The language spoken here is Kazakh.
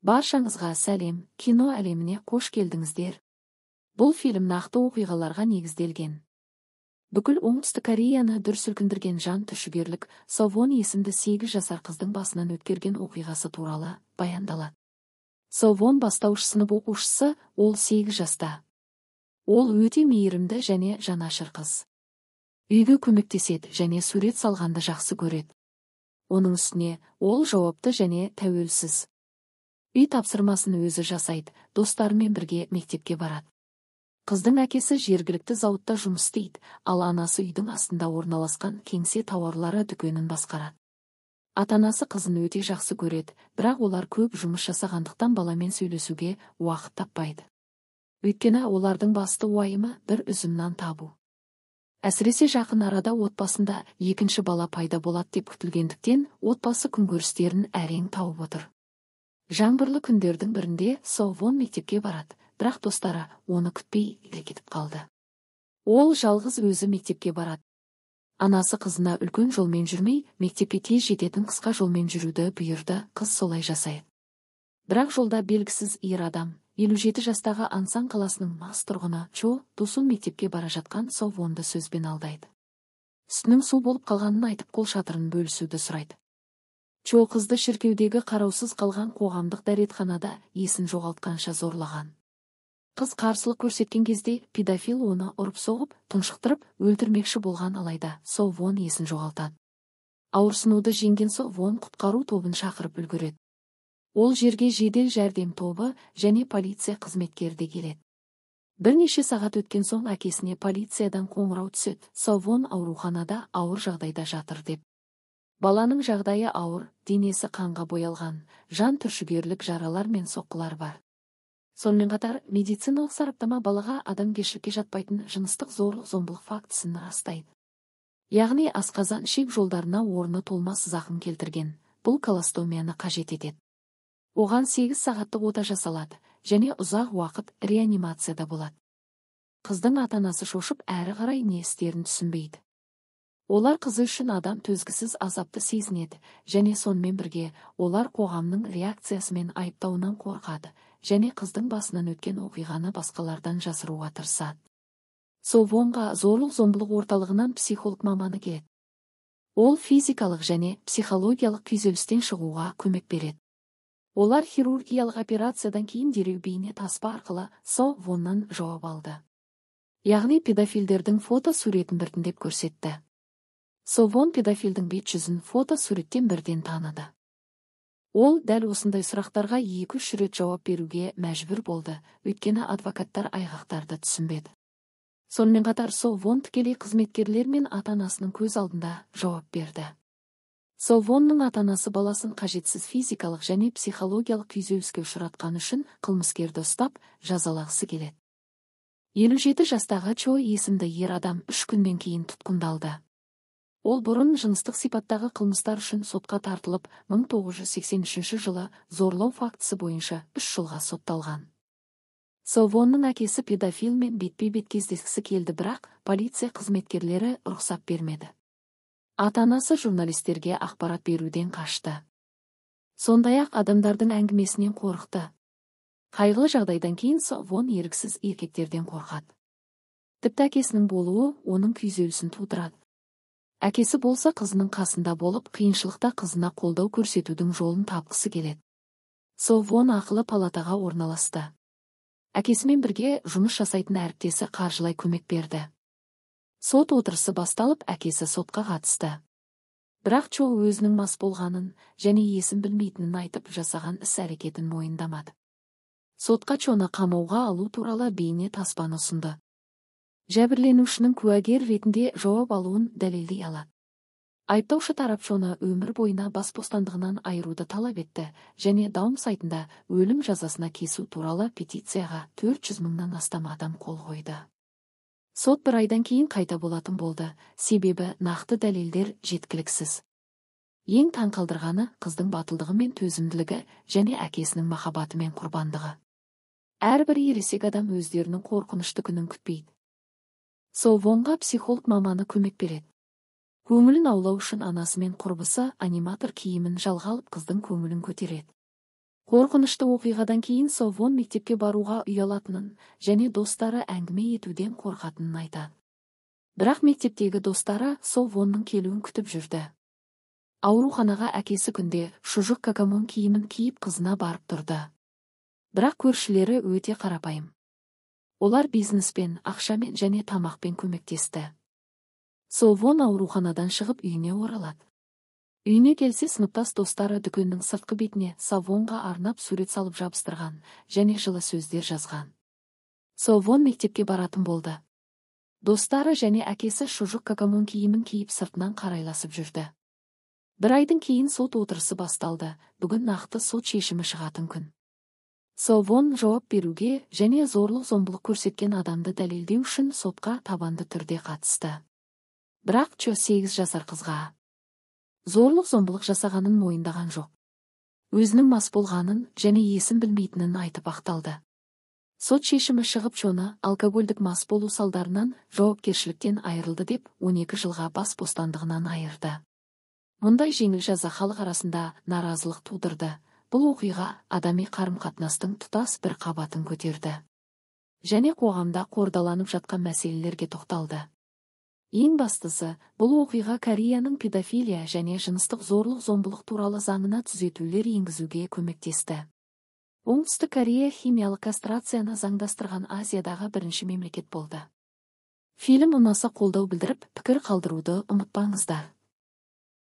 Баршаңызға сәлем, кино әлеміне қош келдіңіздер. Бұл фильм нақты оқиғаларға негізделген. Бүкіл оңтүстік Кореяны дүр сілкіндірген жан түршігерлік Совон есімді 8 жасар қыздың басынан өткерген оқиғасы туралы баяндалады. Совон бастауыш сынып оқушысы, ол 8 жаста. Ол өте мейірімді және жанашыр қыз. Үйге көмектеседі және сурет салғанды жақсы көреді. Оның үстіне, ол жауапты және тәуелсіз. Үй тапсырмасын өзі жасайды, достарымен бірге мектепке барады. Қыздың әкесі жергілікті зауытта жұмыс істейді, ал анасы үйдің астында орналасқан кеңсе тауарлары дүкенін басқарады. Ата-анасы қызын өте жақсы көреді, бірақ олар көп жұмыс жасағандықтан баламен сөйлесуге уақыт таппайды. Өйткені олардың басты уайымы бір үзім нан табу. Әсіресе жақын арада отбасында екінші бала пайда болады деп күтілгендіктен, отбасы күнкөрістерін әрең тауып отыр. Жаңбырлы күндердің бірінде Совон мектепке барады, бірақ достары оны күтпей кетіп қалды. Ол жалғыз өзі мектепке барады. Анасы қызына үлкен жолмен жүрмей, мектепке тез жететін қысқа жолмен жүруді бұйырды, қыз солай жасайды. Бірақ жолда белгісіз ер адам, 57 жастағы Ансан қаласының мас тұрғыны Чо Дусун мектепке бара жатқан Совонды сөзбен алдайды. Үстінің су болып қалғанын айтып қол шатырын бөлісуді сұрайды. Чо қызды шіркеудегі қараусыз қалған қоғамдық дәретханада есін жоғалтқанша зорлаған. Қыз қарсылық көрсеткен кезде педофил оны ұрып-соғып, тұншықтырып, өлтірмекші болған алайда Совон есін жоғалтады. Ауырсынуды жеңген Совон құтқару тобын шақырып үлгереді. Ол жерге жедел жәрдем тобы және полиция қызметкері де келеді. Бірнеше сағат өткен соң әкесіне полициядан қоңырау түседі. Совон ауруханада ауыр жағдайда жатыр деп. Баланың жағдайы ауыр, денесі қанға боялған, жан түршігерлік жаралар мен соққылар бар. Сонымен қатар, медициналық сараптама балаға адамгершілікке жатпайтын жыныстық зорлық-зомбылық фактісін растайды. Яғни асқазан ішек жолдарына орны толмас зақым келтірген. Бұл колостомияны қажет етеді. Оған 8 сағаттық ота жасалады және ұзақ уақыт реанимацияда болады. Қыздың ата-анасы шошып, әрі қарай не істерін түсінбейді. Олар қызы үшін адам төзгісіз азапты сезінеді және сонымен бірге олар қоғамның реакциясымен айыптауынан қорқады және қыздың басынан өткен оқиғаны басқалардан жасыруға тырысады. Совонға зорлық-зомбылық орталығынан психолог маманы келеді. Ол физикалық және психологиялық күйзелістен шығуға көмек береді. Олар хирургиялық операциядан кейін дереу бейне таспа арқылы Совоннан жауап алды. Яғни педофилдердің фото суретін біртіндеп көрсетті. Совон педофилдің бет-жүзін фото суреттен бірден таныды. Ол дәл осындай сұрақтарға 2-3 рет жауап беруге мәжбүр болды, өйткені адвокаттар айғақтарды түсінбеді. Сонымен қатар Совон тікелей қызметкерлер мен ата-анасының көз алдында жауап берді. Совонның ата-анасы баласын қажетсіз физикалық және психологиялық күйзеліске ұшыратқаны үшін қылмыскерді ұстап, жазалағысы келеді. 57 жастағы Чо есімді ер адам 3 күннен кейін тұтқындалды. Ол бұрын жыныстық сипаттағы қылмыстар үшін сотқа тартылып, 1983 жылы зорлау фактісі бойынша 3 жылға сотталған. Совонның әкесі педофилмен бетпе-бет кездескісі келді, бірақ полиция қызметкерлері рұқсат бермеді. Ата-анасы журналистерге ақпарат беруден қашты. Сондай-ақ адамдардың әңгімесінен қорықты. Қайғылы жағдайдан кейін Совон еріксіз еркектерден қорқады. Тіпті әкесінің болуы оның күйзелісін тудырады. Әкесі болса қызының қасында болып, қиыншылықта қызына қолдау көрсетудің жолын тапқысы келеді. Совон ақылы палатаға орналасты. Әкесімен бірге жұмыс жасайтын әріптесі қаржылай көмек берді. Сот отырысы басталып, әкесі сотқа қатысты. Бірақ Чо өзінің мас болғанын және есін білмейтінін айтып, жасаған іс-әрекетін мойындамады. Сотқа Чоны қамауға алу туралы бейне таспаны ұсынды. Жәбірленушінің куәгер ретінде жауап алуын дәлелдей алады. Айыптаушы тарап Чоны өмір бойына бас бостандығынан айыруды талап етті және Даум сайтында өлім жазасына кесу туралы петицияға 400 мыңнан астам адам қол қойды. Сот 1 айдан кейін қайта болатын болды, себебі нақты дәлелдер жеткіліксіз. Ең таңқалдырғаны қыздың батылдығы мен төзімділігі және әкесінің махаббаты мен құрбандығы. Әрбір ересек адам өздерінің қорқынышты күнін күтпейді. Совонға психолог маманы көмек береді. Көңілін аулау үшін анасы мен құрбысы аниматор киімін жалға алып қыздың көңілін көтереді. Қорқынышты оқиғадан кейін Совон мектепке баруға ұялатынын және достары әңгіме етуден қорқатынын айтады. Бірақ мектептегі достары Совонның келуін күтіп жүрді. Ауруханаға әкесі күнде шұжық какамон киімін киіп қызына барып тұрды. Бірақ көршілері өте қарапайым. Олар бизнеспен, ақшамен және тамақпен көмектесті. Совон ауруханадан шығып үйіне оралады. Үйіне келсе, сыныптас достары дүкеннің сыртқы бетіне Совонға арнап сурет салып жабыстырған және жылы сөздер жазған. Совон мектепке баратын болды. Достары және әкесі шұжық какамон киімін киіп сыртынан қарайласып жүрді. Бір айдан кейін сот отырысы басталды. Бүгін нақты сот шешімі шығатын күн. Совон жауап беруге және зорлық-зомбылық көрсеткен адамды дәлелдеу үшін сотқа табанды түрде қатысты. Бірақ 8 жасар қызға зорлық-зомбылық жасағанын мойындаған жоқ. Өзінің мас болғанын және есін білмейтінін айтып ақталды. Сот шешімі шығып, Чоны алкогольдік мас болу салдарынан жауапкершіліктен айырылды деп 12 жылға бас бостандығынан айырды. Мұндай жеңіл жаза халық арасында наразылық тудырды. Бұл оқиға адами қарым-қатынастың тұтас бір қабатын көтерді. Және қоғамда қордаланып жатқан мәселелерге тоқталды. Ең бастысы, бұл оқиға Кореяның педофилия және жыныстық зорлық-зомбылық туралы заңына түзетулер енгізуге көмектесті. Оңтүстік Корея химиялық кастрацияны заңдастырған Азиядағы бірінші мемлекет болды. Фильм ұнаса қолдау білдіріп, пікір қалдыруды ұмытпаңыздар.